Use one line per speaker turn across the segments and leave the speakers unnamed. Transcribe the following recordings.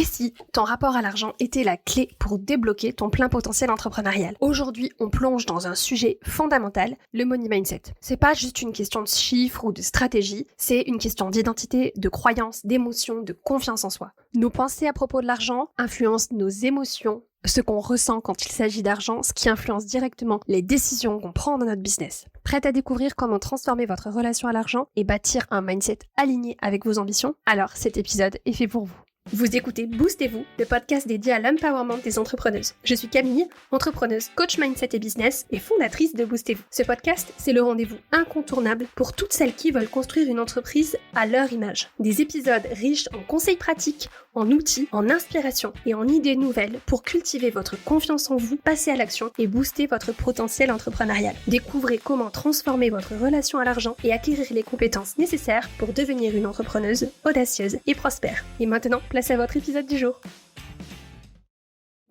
si ton rapport à l'argent était la clé pour débloquer ton plein potentiel entrepreneurial? Aujourd'hui, on plonge dans un sujet fondamental, le money mindset. C'est pas juste une question de chiffres ou de stratégie, c'est une question d'identité, de croyance, d'émotion, de confiance en soi. Nos pensées à propos de l'argent influencent nos émotions, ce qu'on ressent quand il s'agit d'argent, ce qui influence directement les décisions qu'on prend dans notre business. Prête à découvrir comment transformer votre relation à l'argent et bâtir un mindset aligné avec vos ambitions? Alors cet épisode est fait pour vous. Vous écoutez Boostez-vous, le podcast dédié à l'empowerment des entrepreneuses. Je suis Camille, entrepreneuse, coach mindset et business et fondatrice de Boostez-vous. Ce podcast, c'est le rendez-vous incontournable pour toutes celles qui veulent construire une entreprise à leur image. Des épisodes riches en conseils pratiques, en outils, en inspiration et en idées nouvelles pour cultiver votre confiance en vous, passer à l'action et booster votre potentiel entrepreneurial. Découvrez comment transformer votre relation à l'argent et acquérir les compétences nécessaires pour devenir une entrepreneuse audacieuse et prospère. Et maintenant, place à votre épisode du jour.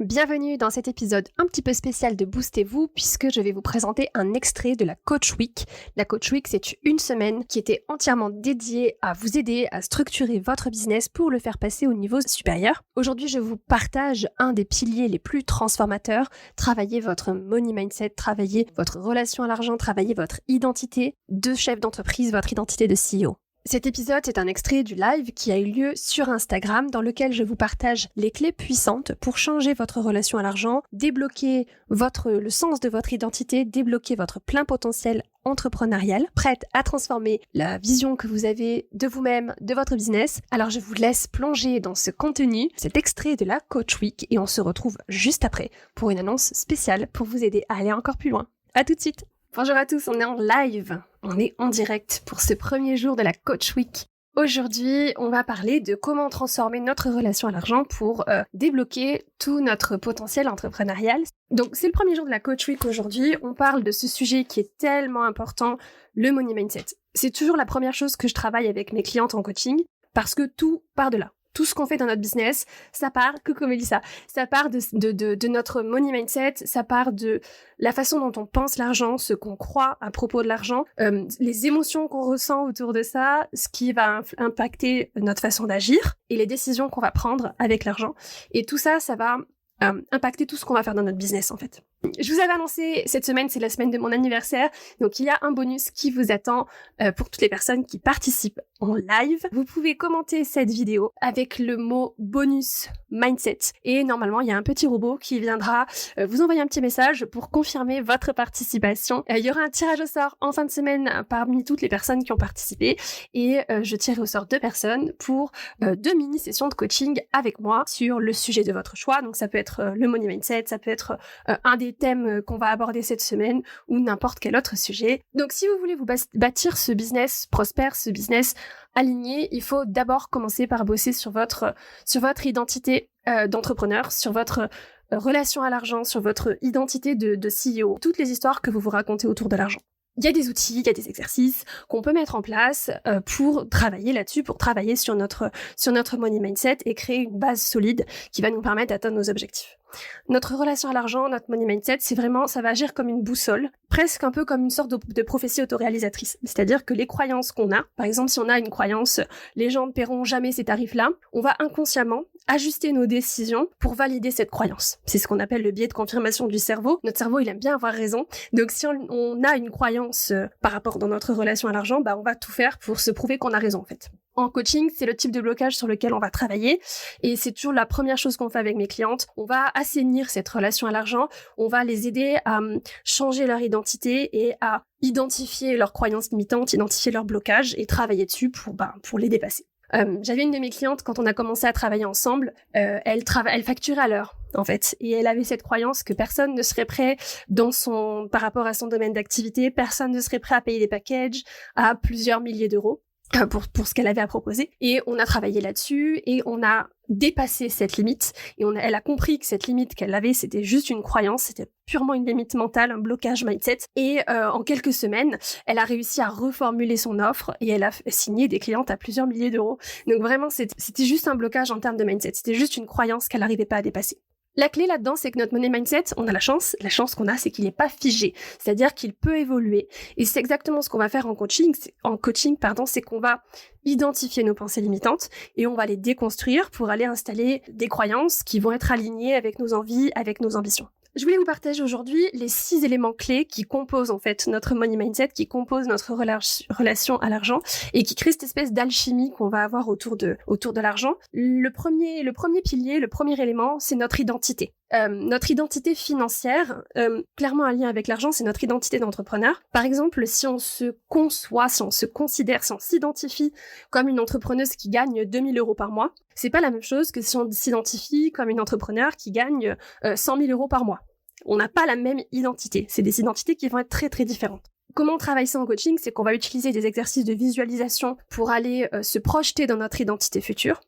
Bienvenue dans cet épisode un petit peu spécial de Boostez-vous puisque je vais vous présenter un extrait de la Coach Week. La Coach Week, c'est une semaine qui était entièrement dédiée à vous aider à structurer votre business pour le faire passer au niveau supérieur. Aujourd'hui, je vous partage un des piliers les plus transformateurs. Travailler votre money mindset, travailler votre relation à l'argent, travailler votre identité de chef d'entreprise, votre identité de CEO. Cet épisode est un extrait du live qui a eu lieu sur Instagram dans lequel je vous partage les clés puissantes pour changer votre relation à l'argent, débloquer le sens de votre identité, débloquer votre plein potentiel entrepreneurial, prête à transformer la vision que vous avez de vous-même, de votre business. Alors je vous laisse plonger dans ce contenu, cet extrait de la Coach Week et on se retrouve juste après pour une annonce spéciale pour vous aider à aller encore plus loin. À tout de suite. Bonjour à tous, on est en live, on est en direct pour ce premier jour de la Coach Week. Aujourd'hui, on va parler de comment transformer notre relation à l'argent pour débloquer tout notre potentiel entrepreneurial. Donc c'est le premier jour de la Coach Week aujourd'hui, on parle de ce sujet qui est tellement important, le money mindset. C'est toujours la première chose que je travaille avec mes clientes en coaching parce que tout part de là. Tout ce qu'on fait dans notre business, ça part, coucou Mélissa, ça part de notre money mindset, ça part de la façon dont on pense l'argent, ce qu'on croit à propos de l'argent, les émotions qu'on ressent autour de ça, ce qui va impacter notre façon d'agir et les décisions qu'on va prendre avec l'argent. Et tout ça, ça va impacter tout ce qu'on va faire dans notre business en fait. Je vous avais annoncé, cette semaine, c'est la semaine de mon anniversaire, donc il y a un bonus qui vous attend pour toutes les personnes qui participent en live. Vous pouvez commenter cette vidéo avec le mot bonus mindset et normalement, il y a un petit robot qui viendra vous envoyer un petit message pour confirmer votre participation. Il y aura un tirage au sort en fin de semaine parmi toutes les personnes qui ont participé et je tirerai au sort 2 personnes pour 2 mini-sessions de coaching avec moi sur le sujet de votre choix. Donc ça peut être le money mindset, ça peut être un des thèmes qu'on va aborder cette semaine ou n'importe quel autre sujet. Donc si vous voulez vous bâtir ce business prospère, ce business aligné, il faut d'abord commencer par bosser sur votre identité d'entrepreneur, sur votre relation à l'argent, sur votre identité de CEO, toutes les histoires que vous vous racontez autour de l'argent. Il y a des outils, il y a des exercices qu'on peut mettre en place pour travailler là-dessus, pour travailler sur notre money mindset et créer une base solide qui va nous permettre d'atteindre nos objectifs. Notre relation à l'argent, notre money mindset, ça va agir comme une boussole, presque un peu comme une sorte de prophétie autoréalisatrice. C'est-à-dire que les croyances qu'on a, par exemple si on a une croyance « les gens ne paieront jamais ces tarifs-là », on va inconsciemment ajuster nos décisions pour valider cette croyance. C'est ce qu'on appelle le biais de confirmation du cerveau. Notre cerveau, il aime bien avoir raison. Donc si on a une croyance par rapport dans notre relation à l'argent, on va tout faire pour se prouver qu'on a raison en fait. En coaching, c'est le type de blocage sur lequel on va travailler et c'est toujours la première chose qu'on fait avec mes clientes. On va assainir cette relation à l'argent, on va les aider à changer leur identité et à identifier leurs croyances limitantes, identifier leurs blocages et travailler dessus pour les dépasser. J'avais une de mes clientes, quand on a commencé à travailler ensemble, elle facturait à l'heure, en fait. Et elle avait cette croyance que personne ne serait prêt par rapport à son domaine d'activité, personne ne serait prêt à payer des packages à plusieurs milliers d'euros. Pour ce qu'elle avait à proposer. Et on a travaillé là-dessus et on a dépassé cette limite et elle a compris que cette limite qu'elle avait, c'était juste une croyance, c'était purement une limite mentale, un blocage mindset. Et en quelques semaines, elle a réussi à reformuler son offre et elle a signé des clientes à plusieurs milliers d'euros. Donc vraiment, c'était juste un blocage en termes de mindset. C'était juste une croyance qu'elle n'arrivait pas à dépasser. La clé là-dedans, c'est que notre money mindset, on a la chance qu'on a, c'est qu'il n'est pas figé. C'est-à-dire qu'il peut évoluer. Et c'est exactement ce qu'on va faire en coaching. C'est qu'on va identifier nos pensées limitantes et on va les déconstruire pour aller installer des croyances qui vont être alignées avec nos envies, avec nos ambitions. Je voulais vous partager aujourd'hui les 6 éléments clés qui composent en fait notre money mindset, qui composent notre relation à l'argent et qui créent cette espèce d'alchimie qu'on va avoir autour de l'argent. Le premier pilier, le premier élément, c'est notre identité. Notre identité financière, clairement un lien avec l'argent, c'est notre identité d'entrepreneur. Par exemple, si on se conçoit, si on se considère, si on s'identifie comme une entrepreneuse qui gagne 2 000 € par mois, c'est pas la même chose que si on s'identifie comme une entrepreneur qui gagne 100 000 € par mois. On n'a pas la même identité. C'est des identités qui vont être très très différentes. Comment on travaille ça en coaching? C'est qu'on va utiliser des exercices de visualisation pour aller se projeter dans notre identité future,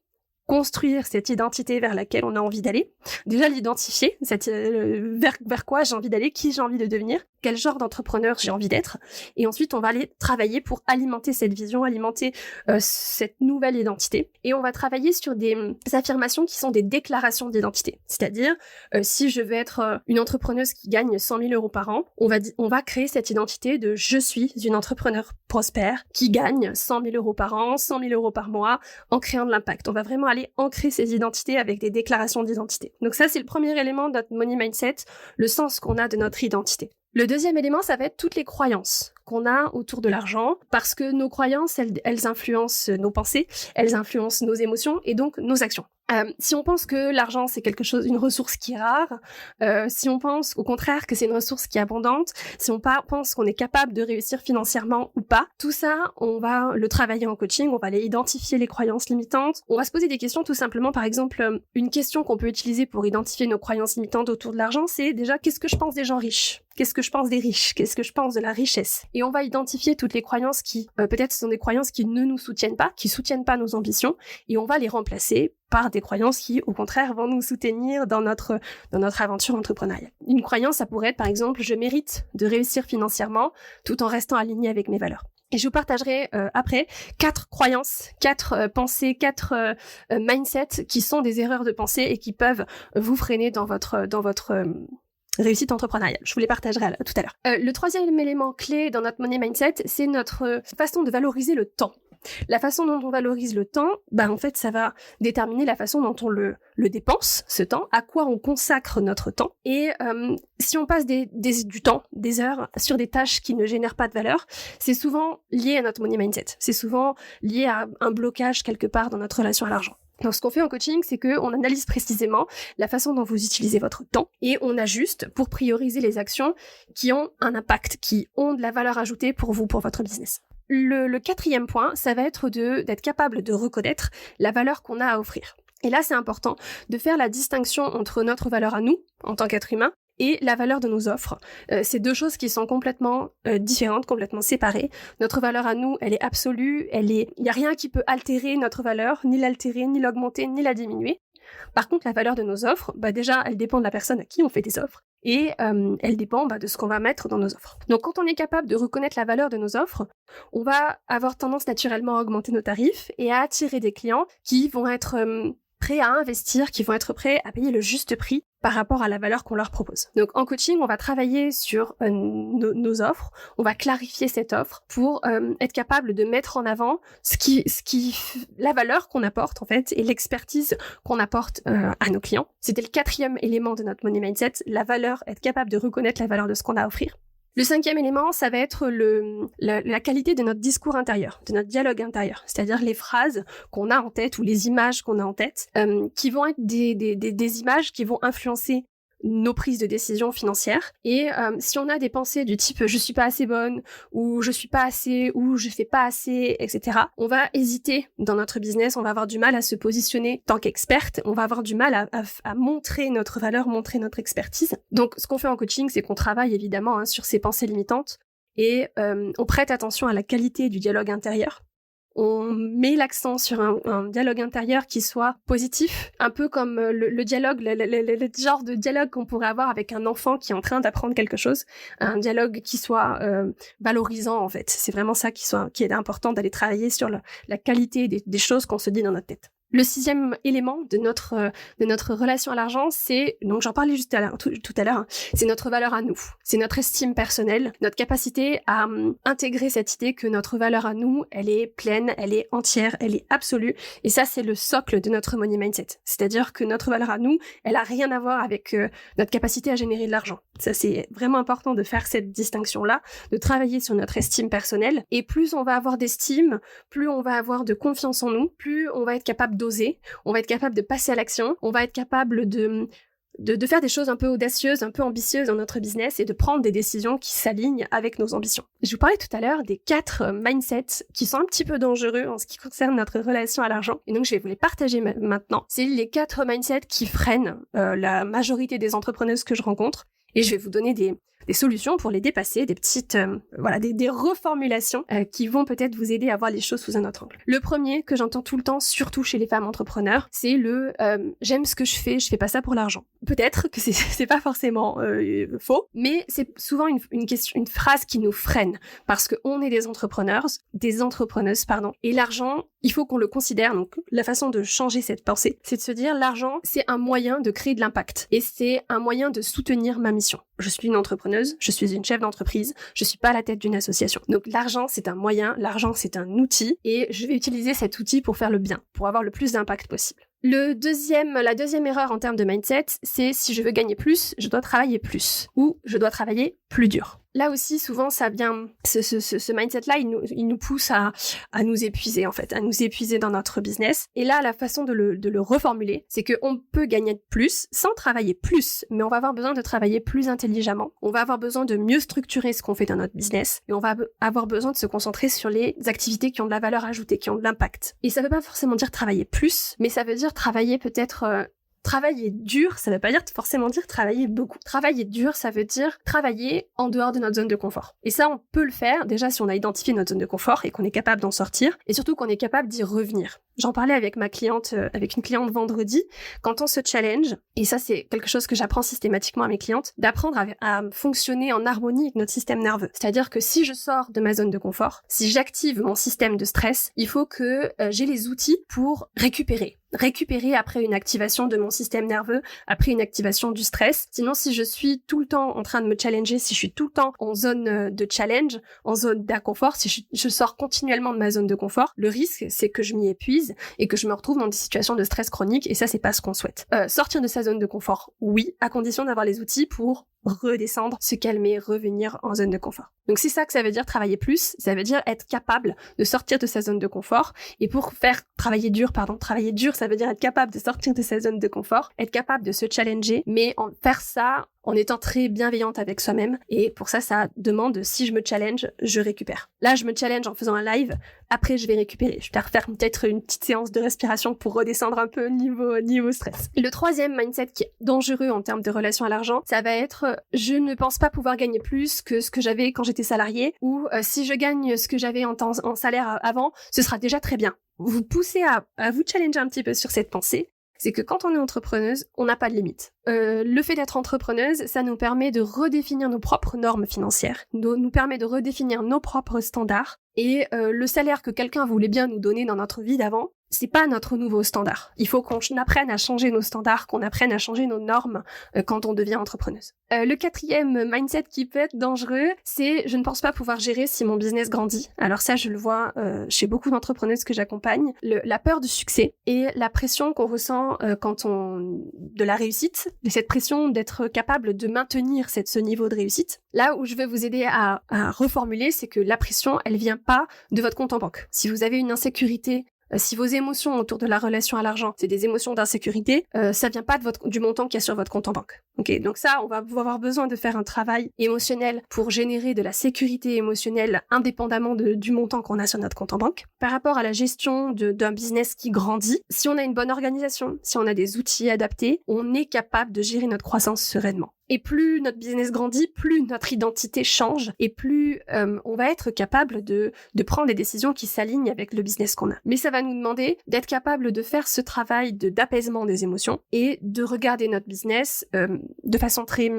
construire cette identité vers laquelle on a envie d'aller, déjà l'identifier, vers quoi j'ai envie d'aller, qui j'ai envie de devenir, quel genre d'entrepreneur j'ai envie d'être, et ensuite on va aller travailler pour alimenter cette vision, alimenter cette nouvelle identité, et on va travailler sur des affirmations qui sont des déclarations d'identité, c'est-à-dire si je veux être une entrepreneuse qui gagne 100 000 € par an, on va créer cette identité de je suis une entrepreneur prospère qui gagne 100 000 € par an, 100 000 € par mois, en créant de l'impact. On va vraiment aller ancrer ces identités avec des déclarations d'identité. Donc ça, c'est le premier élément de notre money mindset, le sens qu'on a de notre identité. Le deuxième élément, ça va être toutes les croyances qu'on a autour de l'argent, parce que nos croyances, elles influencent nos pensées, elles influencent nos émotions et donc nos actions. Si on pense que l'argent c'est une ressource qui est rare, si on pense au contraire que c'est une ressource qui est abondante, si on pense qu'on est capable de réussir financièrement ou pas, tout ça, on va le travailler en coaching, on va aller identifier les croyances limitantes, on va se poser des questions tout simplement. Par exemple, une question qu'on peut utiliser pour identifier nos croyances limitantes autour de l'argent, c'est déjà qu'est-ce que je pense des gens riches ? Qu'est-ce que je pense des riches ? Qu'est-ce que je pense de la richesse ? Et on va identifier toutes les croyances qui, peut-être ce sont des croyances qui ne nous soutiennent pas, qui soutiennent pas nos ambitions, et on va les remplacer par des croyances qui, au contraire, vont nous soutenir dans notre aventure entrepreneuriale. Une croyance, ça pourrait être, par exemple, je mérite de réussir financièrement tout en restant aligné avec mes valeurs. Et je vous partagerai après 4 croyances, 4 pensées, 4 mindsets qui sont des erreurs de pensée et qui peuvent vous freiner dans votre réussite entrepreneuriale. Je vous les partagerai tout à l'heure. Le troisième élément clé dans notre money mindset, c'est notre façon de valoriser le temps. La façon dont on valorise le temps, en fait, ça va déterminer la façon dont on le dépense, ce temps, à quoi on consacre notre temps. Et si on passe du temps, des heures, sur des tâches qui ne génèrent pas de valeur, c'est souvent lié à notre money mindset. C'est souvent lié à un blocage quelque part dans notre relation à l'argent. Donc, ce qu'on fait en coaching, c'est qu'on analyse précisément la façon dont vous utilisez votre temps et on ajuste pour prioriser les actions qui ont un impact, qui ont de la valeur ajoutée pour vous, pour votre business. Le quatrième point, ça va être d'être capable de reconnaître la valeur qu'on a à offrir. Et là, c'est important de faire la distinction entre notre valeur à nous, en tant qu'être humain, et la valeur de nos offres. C'est deux choses qui sont complètement différentes, complètement séparées. Notre valeur à nous, elle est absolue, il n'y a rien qui peut altérer notre valeur, ni l'altérer, ni l'augmenter, ni la diminuer. Par contre, la valeur de nos offres, déjà, elle dépend de la personne à qui on fait des offres, et elle dépend de ce qu'on va mettre dans nos offres. Donc, quand on est capable de reconnaître la valeur de nos offres, on va avoir tendance naturellement à augmenter nos tarifs et à attirer des clients qui vont être prêts à investir, qui vont être prêts à payer le juste prix par rapport à la valeur qu'on leur propose. Donc en coaching, on va travailler sur nos offres, on va clarifier cette offre pour être capable de mettre en avant la valeur qu'on apporte en fait et l'expertise qu'on apporte à nos clients. C'était le quatrième élément de notre money mindset, la valeur, être capable de reconnaître la valeur de ce qu'on a à offrir. Le cinquième élément, ça va être la qualité de notre discours intérieur, de notre dialogue intérieur, c'est-à-dire les phrases qu'on a en tête ou les images qu'on a en tête, qui vont être des images qui vont influencer nos prises de décision financières. Et si on a des pensées du type « je suis pas assez bonne » ou « je suis pas assez » ou « je fais pas assez », etc., on va hésiter dans notre business, on va avoir du mal à se positionner en tant qu'experte, on va avoir du mal à montrer notre valeur, montrer notre expertise. Donc ce qu'on fait en coaching, c'est qu'on travaille évidemment sur ces pensées limitantes et on prête attention à la qualité du dialogue intérieur. On met l'accent sur un dialogue intérieur qui soit positif, un peu comme le dialogue, le genre de dialogue qu'on pourrait avoir avec un enfant qui est en train d'apprendre quelque chose, un dialogue qui soit valorisant en fait. C'est vraiment ça qui est important, d'aller travailler sur la qualité des choses qu'on se dit dans notre tête. Le 6e élément de notre relation à l'argent, c'est, donc j'en parlais juste tout à l'heure, c'est notre valeur à nous. C'est notre estime personnelle, notre capacité à intégrer cette idée que notre valeur à nous, elle est pleine, elle est entière, elle est absolue. Et ça, c'est le socle de notre money mindset. C'est-à-dire que notre valeur à nous, elle a rien à voir avec notre capacité à générer de l'argent. Ça, c'est vraiment important de faire cette distinction-là, de travailler sur notre estime personnelle. Et plus on va avoir d'estime, plus on va avoir de confiance en nous, plus on va être capable d'oser, on va être capable de passer à l'action, on va être capable de faire des choses un peu audacieuses, un peu ambitieuses dans notre business et de prendre des décisions qui s'alignent avec nos ambitions. Je vous parlais tout à l'heure des 4 mindsets qui sont un petit peu dangereux en ce qui concerne notre relation à l'argent. Et donc, je vais vous les partager maintenant. C'est les 4 mindsets qui freinent la majorité des entrepreneuses que je rencontre. Et je vais vous donner des solutions pour les dépasser, des petites, des reformulations qui vont peut-être vous aider à voir les choses sous un autre angle. Le premier que j'entends tout le temps, surtout chez les femmes entrepreneurs, c'est le j'aime ce que je fais pas ça pour l'argent. Peut-être que c'est pas forcément faux, mais c'est souvent une phrase qui nous freine parce que on est des entrepreneuses, et l'argent, il faut qu'on le considère. Donc la façon de changer cette pensée, c'est de se dire l'argent, c'est un moyen de créer de l'impact et c'est un moyen de soutenir ma mission. Je suis une entrepreneuse, je suis une chef d'entreprise, je suis pas à la tête d'une association. Donc l'argent, c'est un moyen, l'argent, c'est un outil et je vais utiliser cet outil pour faire le bien, pour avoir le plus d'impact possible. La deuxième erreur en termes de mindset, c'est si je veux gagner plus, je dois travailler plus ou je dois travailler plus dur. Là aussi, souvent, ça vient, ce mindset-là, il nous pousse à nous épuiser, en fait, à nous épuiser dans notre business. Et là, la façon de le reformuler, c'est qu'on peut gagner plus sans travailler plus, mais on va avoir besoin de travailler plus intelligemment. On va avoir besoin de mieux structurer ce qu'on fait dans notre business et on va avoir besoin de se concentrer sur les activités qui ont de la valeur ajoutée, qui ont de l'impact. Et ça veut pas forcément dire travailler plus, mais ça veut dire travailler peut-être... Travailler dur, ça veut pas forcément dire travailler beaucoup. Travailler dur, ça veut dire travailler en dehors de notre zone de confort. Et ça, on peut le faire déjà si on a identifié notre zone de confort et qu'on est capable d'en sortir, et surtout qu'on est capable d'y revenir. J'en parlais avec une cliente vendredi, quand on se challenge, et ça c'est quelque chose que j'apprends systématiquement à mes clientes, d'apprendre à fonctionner en harmonie avec notre système nerveux. C'est-à-dire que si je sors de ma zone de confort, si j'active mon système de stress, il faut que j'ai les outils pour récupérer après une activation de mon système nerveux, après une activation du stress. Sinon, si je suis tout le temps en train de me challenger, si je suis tout le temps en zone de challenge, en zone d'inconfort, si je sors continuellement de ma zone de confort, le risque, c'est que je m'y épuise et que je me retrouve dans des situations de stress chronique, et ça, c'est pas ce qu'on souhaite. Sortir de sa zone de confort, oui, à condition d'avoir les outils pour redescendre, se calmer, revenir en zone de confort. Donc c'est ça que ça veut dire travailler plus, ça veut dire être capable de sortir de sa zone de confort, et pour travailler dur, ça veut dire être capable de sortir de sa zone de confort, être capable de se challenger, mais faire ça en étant très bienveillante avec soi-même, et pour ça, ça demande, si je me challenge, je récupère. Là, je me challenge en faisant un live, après je vais récupérer. Je vais refaire peut-être une petite séance de respiration pour redescendre un peu niveau stress. Le 3e mindset qui est dangereux en termes de relation à l'argent, ça va être je ne pense pas pouvoir gagner plus que ce que j'avais quand j'étais salarié, ou si je gagne ce que j'avais en salaire avant, ce sera déjà très bien. Vous poussez à vous challenger un petit peu sur cette pensée. C'est que quand on est entrepreneuse, on n'a pas de limite. Le fait d'être entrepreneuse, ça nous permet de redéfinir nos propres normes financières, nous permet de redéfinir nos propres standards, et le salaire que quelqu'un voulait bien nous donner dans notre vie d'avant, c'est pas notre nouveau standard. Il faut qu'on apprenne à changer nos standards, qu'on apprenne à changer nos normes quand on devient entrepreneuse. Le 4e mindset qui peut être dangereux, c'est je ne pense pas pouvoir gérer si mon business grandit. Alors ça, je le vois chez beaucoup d'entrepreneuses que j'accompagne. La peur du succès et la pression qu'on ressent de la réussite, de cette pression d'être capable de maintenir ce niveau de réussite. Là où je vais vous aider à reformuler, c'est que la pression, elle vient pas de votre compte en banque. Si vous avez une insécurité, si vos émotions autour de la relation à l'argent, c'est des émotions d'insécurité, ça vient pas du montant qu'il y a sur votre compte en banque. Ok, donc ça, on va avoir besoin de faire un travail émotionnel pour générer de la sécurité émotionnelle indépendamment du montant qu'on a sur notre compte en banque. Par rapport à la gestion d'un business qui grandit, si on a une bonne organisation, si on a des outils adaptés, on est capable de gérer notre croissance sereinement. Et plus notre business grandit, plus notre identité change et plus on va être capable de prendre des décisions qui s'alignent avec le business qu'on a. Mais ça va nous demander d'être capable de faire ce travail d'apaisement des émotions et de regarder notre business de façon très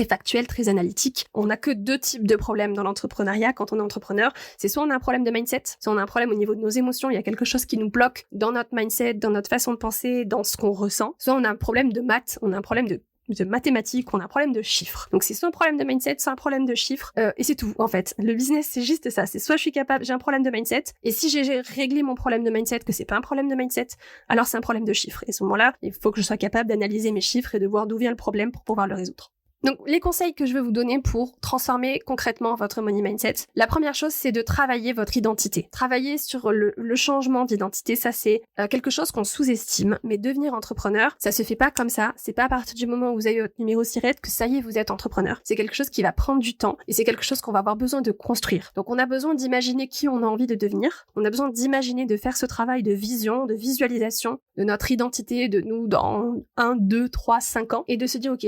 factuelle, très analytique. On n'a que 2 types de problèmes dans l'entrepreneuriat quand on est entrepreneur. C'est soit on a un problème de mindset, soit on a un problème au niveau de nos émotions, il y a quelque chose qui nous bloque dans notre mindset, dans notre façon de penser, dans ce qu'on ressent. Soit on a un problème de maths, on a un problème de mathématiques, on a un problème de chiffres. Donc c'est soit un problème de mindset, soit un problème de chiffres, et c'est tout en fait. Le business c'est juste ça, c'est soit je suis capable, j'ai un problème de mindset, et si j'ai réglé mon problème de mindset, que c'est pas un problème de mindset, alors c'est un problème de chiffres. Et à ce moment-là, il faut que je sois capable d'analyser mes chiffres et de voir d'où vient le problème pour pouvoir le résoudre. Donc, les conseils que je veux vous donner pour transformer concrètement votre money mindset, la première chose, c'est de travailler votre identité. Travailler sur le changement d'identité, ça c'est quelque chose qu'on sous-estime, mais devenir entrepreneur, ça se fait pas comme ça. C'est pas à partir du moment où vous avez votre numéro SIRET que ça y est, vous êtes entrepreneur. C'est quelque chose qui va prendre du temps et c'est quelque chose qu'on va avoir besoin de construire. Donc, on a besoin d'imaginer qui on a envie de devenir. On a besoin d'imaginer, de faire ce travail de vision, de visualisation de notre identité, de nous dans 1, 2, 3, 5 ans et de se dire, ok,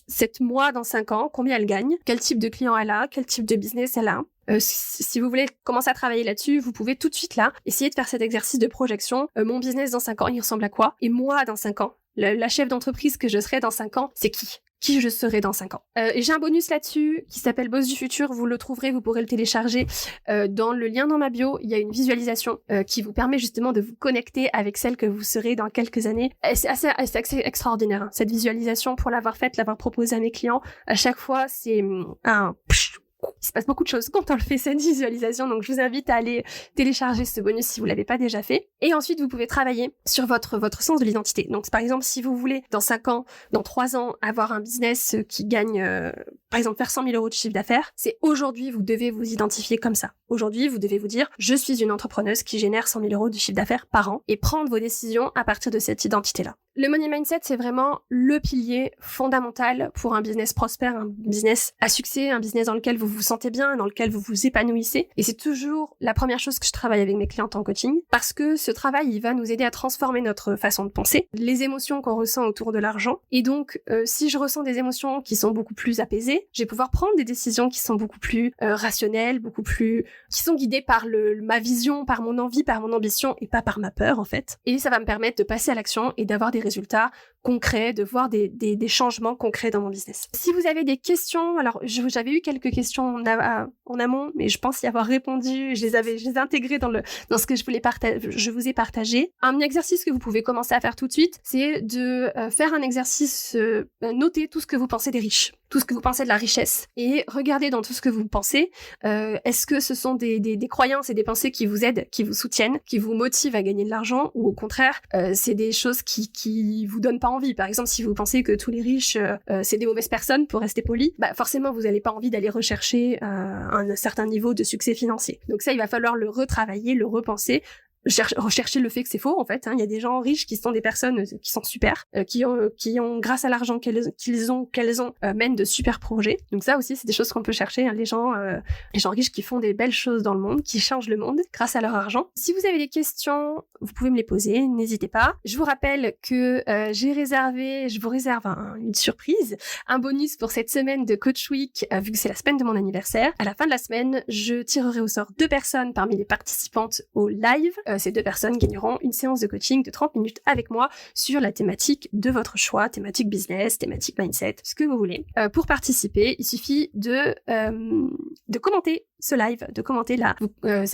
cette moi dans 5 ans, combien elle gagne, quel type de client elle a, quel type de business elle a. Si vous voulez commencer à travailler là-dessus, vous pouvez tout de suite là essayer de faire cet exercice de projection. Mon business dans 5 ans, il ressemble à quoi? Et moi dans 5 ans, la chef d'entreprise que je serai dans 5 ans, c'est qui je serai dans 5 ans. Et j'ai un bonus là-dessus qui s'appelle Boss du futur, vous le trouverez, vous pourrez le télécharger dans le lien dans ma bio, il y a une visualisation qui vous permet justement de vous connecter avec celle que vous serez dans quelques années. Et c'est assez extraordinaire, hein, cette visualisation, pour l'avoir faite, l'avoir proposée à mes clients. À chaque fois, c'est il se passe beaucoup de choses quand on le fait, cette visualisation, donc je vous invite à aller télécharger ce bonus si vous l'avez pas déjà fait. Et ensuite, vous pouvez travailler sur votre sens de l'identité. Donc, par exemple, si vous voulez, dans 5 ans, dans 3 ans, avoir un business qui gagne, par exemple, faire 100 000 euros de chiffre d'affaires, c'est aujourd'hui, vous devez vous identifier comme ça. Aujourd'hui, vous devez vous dire, je suis une entrepreneuse qui génère 100 000 euros de chiffre d'affaires par an et prendre vos décisions à partir de cette identité-là. Le money mindset, c'est vraiment le pilier fondamental pour un business prospère, un business à succès, un business dans lequel vous vous sentez bien, dans lequel vous vous épanouissez. Et c'est toujours la première chose que je travaille avec mes clientes en coaching, parce que ce travail, il va nous aider à transformer notre façon de penser, les émotions qu'on ressent autour de l'argent. Et donc, si je ressens des émotions qui sont beaucoup plus apaisées, je vais pouvoir prendre des décisions qui sont beaucoup plus rationnelles, qui sont guidées par ma vision, par mon envie, par mon ambition, et pas par ma peur, en fait. Et ça va me permettre de passer à l'action et d'avoir des résultats concrets, de voir des changements concrets dans mon business. Si vous avez des questions, alors j'avais eu quelques questions en amont, mais je pense y avoir répondu, je les ai intégrées dans ce que je vous ai partagé. Un exercice que vous pouvez commencer à faire tout de suite, c'est de faire un exercice, noter tout ce que vous pensez des riches, tout ce que vous pensez de la richesse, et regardez dans tout ce que vous pensez, est-ce que ce sont des croyances et des pensées qui vous aident, qui vous soutiennent, qui vous motivent à gagner de l'argent, ou au contraire, c'est des choses qui vous donnent pas envie. Par exemple, si vous pensez que tous les riches, c'est des mauvaises personnes, pour rester poli, forcément, vous n'allez pas envie d'aller rechercher un certain niveau de succès financier. Donc ça, il va falloir le retravailler, le repenser, rechercher le fait que c'est faux, en fait. Il y a des gens riches qui sont des personnes qui sont super, qui ont grâce à l'argent qu'elles ont, mènent de super projets. Donc ça aussi, c'est des choses qu'on peut chercher, hein. Les gens riches qui font des belles choses dans le monde, qui changent le monde grâce à leur argent. Si vous avez des questions, vous pouvez me les poser, n'hésitez pas. Je vous rappelle que je vous réserve une surprise, un bonus pour cette semaine de Coach Week, vu que c'est la semaine de mon anniversaire. À la fin de la semaine, je tirerai au sort 2 personnes parmi les participantes au live. Ces 2 personnes gagneront une séance de coaching de 30 minutes avec moi sur la thématique de votre choix, thématique business, thématique mindset, ce que vous voulez. Pour participer, il suffit de commenter ce live, de commenter là,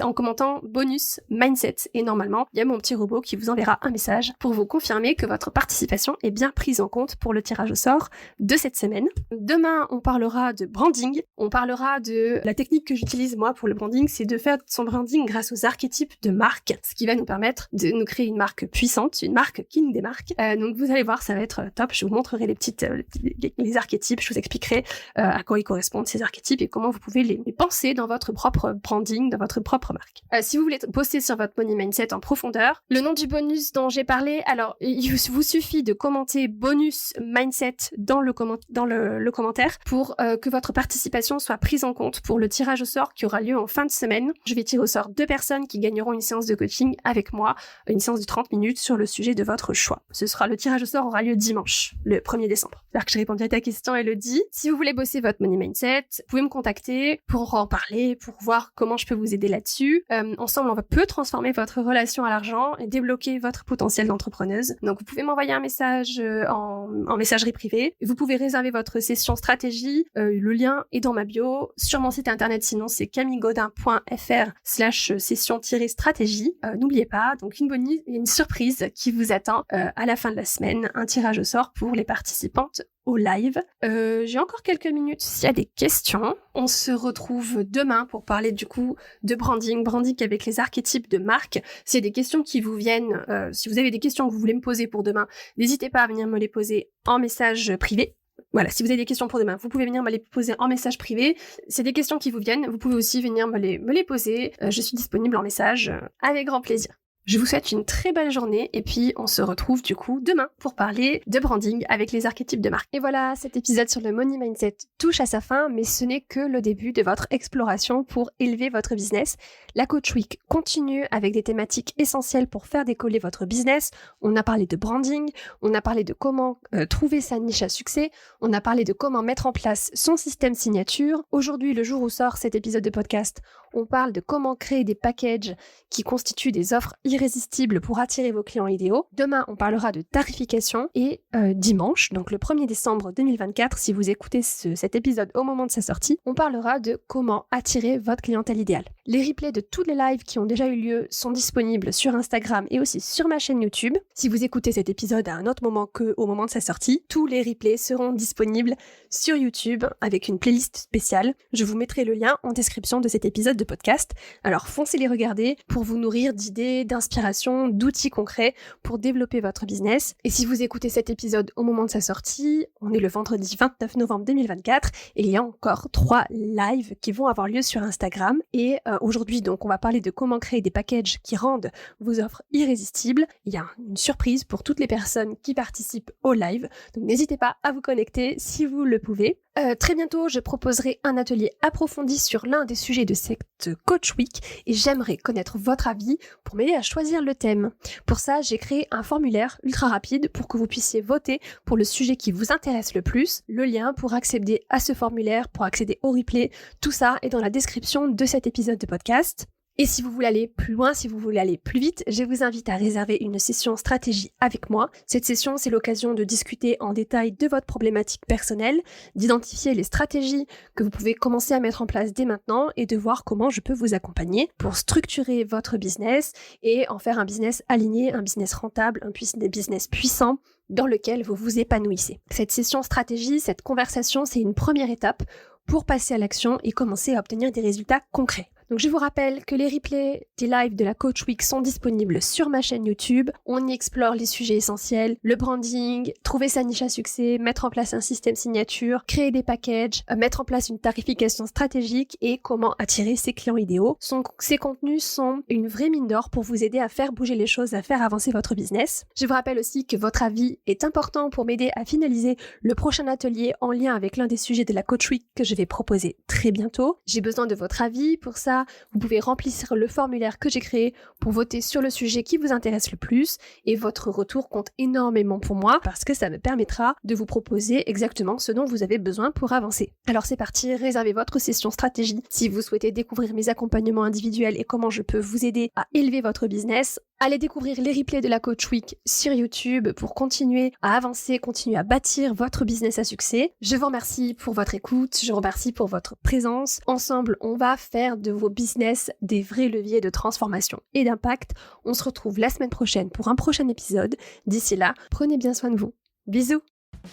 en commentant bonus mindset. Et normalement, il y a mon petit robot qui vous enverra un message pour vous confirmer que votre participation est bien prise en compte pour le tirage au sort de cette semaine. Demain, on parlera de branding. On parlera de la technique que j'utilise moi pour le branding, c'est de faire son branding grâce aux archétypes de marque, ce qui va nous permettre de nous créer une marque puissante, une marque qui nous démarque. Donc vous allez voir, ça va être top. Je vous montrerai les archétypes, je vous expliquerai à quoi ils correspondent ces archétypes et comment vous pouvez les penser dans votre votre propre branding, dans votre propre marque. Si vous voulez bosser sur votre money mindset en profondeur, le nom du bonus dont j'ai parlé, alors il vous suffit de commenter bonus mindset dans le commentaire pour que votre participation soit prise en compte pour le tirage au sort qui aura lieu en fin de semaine. Je vais tirer au sort 2 personnes qui gagneront une séance de coaching avec moi, une séance de 30 minutes sur le sujet de votre choix. Le tirage au sort aura lieu dimanche, le 1er décembre. J'espère que j'ai répondu à ta question, Elodie. Si vous voulez bosser votre money mindset, vous pouvez me contacter pour en parler, pour voir comment je peux vous aider là-dessus. Ensemble, on peut transformer votre relation à l'argent et débloquer votre potentiel d'entrepreneuse. Donc, vous pouvez m'envoyer un message en messagerie privée. Vous pouvez réserver votre session stratégie. Le lien est dans ma bio. Sur mon site internet, sinon, c'est camillegaudin.fr/session-stratégie. N'oubliez pas, donc une surprise qui vous attend à la fin de la semaine, un tirage au sort pour les participantes au live. J'ai encore quelques minutes s'il y a des questions. On se retrouve demain pour parler du coup de branding avec les archétypes de marque. S'il y a des questions qui vous viennent, si vous avez des questions que vous voulez me poser pour demain, n'hésitez pas à venir me les poser en message privé. Voilà, si vous avez des questions pour demain, vous pouvez venir me les poser en message privé. C'est des questions qui vous viennent, vous pouvez aussi venir me les poser. Je suis disponible en message avec grand plaisir. Je vous souhaite une très belle journée et puis on se retrouve du coup demain pour parler de branding avec les archétypes de marque. Et voilà, cet épisode sur le money mindset touche à sa fin, mais ce n'est que le début de votre exploration pour élever votre business. La Coach Week continue avec des thématiques essentielles pour faire décoller votre business. On a parlé de branding, on a parlé de comment trouver sa niche à succès, on a parlé de comment mettre en place son système signature. Aujourd'hui, le jour où sort cet épisode de podcast, on parle de comment créer des packages qui constituent des offres irrésistibles pour attirer vos clients idéaux. Demain, on parlera de tarification et dimanche, donc le 1er décembre 2024, si vous écoutez cet épisode au moment de sa sortie, on parlera de comment attirer votre clientèle idéale. Les replays de tous les lives qui ont déjà eu lieu sont disponibles sur Instagram et aussi sur ma chaîne YouTube. Si vous écoutez cet épisode à un autre moment qu'au moment de sa sortie, tous les replays seront disponibles sur YouTube avec une playlist spéciale. Je vous mettrai le lien en description de cet épisode de podcast. Alors foncez les regarder pour vous nourrir d'idées, d'inspiration, d'outils concrets pour développer votre business. Et si vous écoutez cet épisode au moment de sa sortie, on est le vendredi 29 novembre 2024 et il y a encore 3 lives qui vont avoir lieu sur Instagram. Et aujourd'hui, donc, on va parler de comment créer des packages qui rendent vos offres irrésistibles. Il y a une surprise pour toutes les personnes qui participent au live. Donc n'hésitez pas à vous connecter si vous le pouvez. Très bientôt, je proposerai un atelier approfondi sur l'un des sujets de cette Coach Week et j'aimerais connaître votre avis pour m'aider à choisir le thème. Pour ça, j'ai créé un formulaire ultra rapide pour que vous puissiez voter pour le sujet qui vous intéresse le plus. Le lien pour accéder à ce formulaire, pour accéder au replay, tout ça est dans la description de cet épisode de podcast. Et si vous voulez aller plus loin, si vous voulez aller plus vite, je vous invite à réserver une session stratégie avec moi. Cette session, c'est l'occasion de discuter en détail de votre problématique personnelle, d'identifier les stratégies que vous pouvez commencer à mettre en place dès maintenant et de voir comment je peux vous accompagner pour structurer votre business et en faire un business aligné, un business rentable, un business puissant dans lequel vous vous épanouissez. Cette session stratégie, cette conversation, c'est une première étape pour passer à l'action et commencer à obtenir des résultats concrets. Donc je vous rappelle que les replays des lives de la Coach Week sont disponibles sur ma chaîne YouTube. On y explore les sujets essentiels, le branding, trouver sa niche à succès, mettre en place un système signature, créer des packages, mettre en place une tarification stratégique et comment attirer ses clients idéaux. Ces contenus sont une vraie mine d'or pour vous aider à faire bouger les choses, à faire avancer votre business. Je vous rappelle aussi que votre avis est important pour m'aider à finaliser le prochain atelier en lien avec l'un des sujets de la Coach Week que je vais proposer très bientôt. J'ai besoin de votre avis pour ça. Vous pouvez remplir le formulaire que j'ai créé pour voter sur le sujet qui vous intéresse le plus et votre retour compte énormément pour moi parce que ça me permettra de vous proposer exactement ce dont vous avez besoin pour avancer. Alors c'est parti, réservez votre session stratégie si vous souhaitez découvrir mes accompagnements individuels et comment je peux vous aider à élever votre business. Allez découvrir les replays de la Coach Week sur YouTube pour continuer à avancer, continuer à bâtir votre business à succès. Je vous remercie pour votre écoute, je vous remercie pour votre présence. Ensemble, on va faire de vos business des vrais leviers de transformation et d'impact. On se retrouve la semaine prochaine pour un prochain épisode. D'ici là, prenez bien soin de vous. Bisous!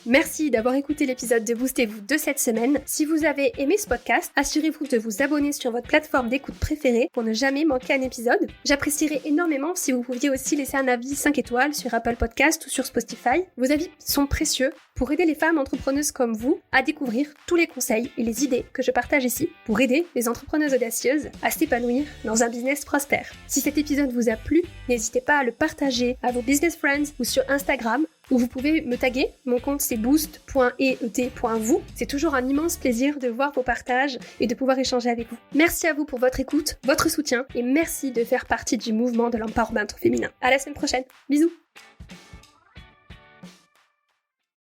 Merci d'avoir écouté l'épisode de Boostez-vous de cette semaine. Si vous avez aimé ce podcast, assurez-vous de vous abonner sur votre plateforme d'écoute préférée pour ne jamais manquer un épisode. J'apprécierais énormément si vous pouviez aussi laisser un avis 5 étoiles sur Apple Podcast ou sur Spotify. Vos avis sont précieux pour aider les femmes entrepreneuses comme vous à découvrir tous les conseils et les idées que je partage ici pour aider les entrepreneuses audacieuses à s'épanouir dans un business prospère. Si cet épisode vous a plu, n'hésitez pas à le partager à vos business friends ou sur Instagram, où vous pouvez me taguer. Mon compte c'est boost.et.vous. C'est toujours un immense plaisir de voir vos partages et de pouvoir échanger avec vous. Merci à vous pour votre écoute, votre soutien et merci de faire partie du mouvement de l'empowerment féminin. À la semaine prochaine. Bisous.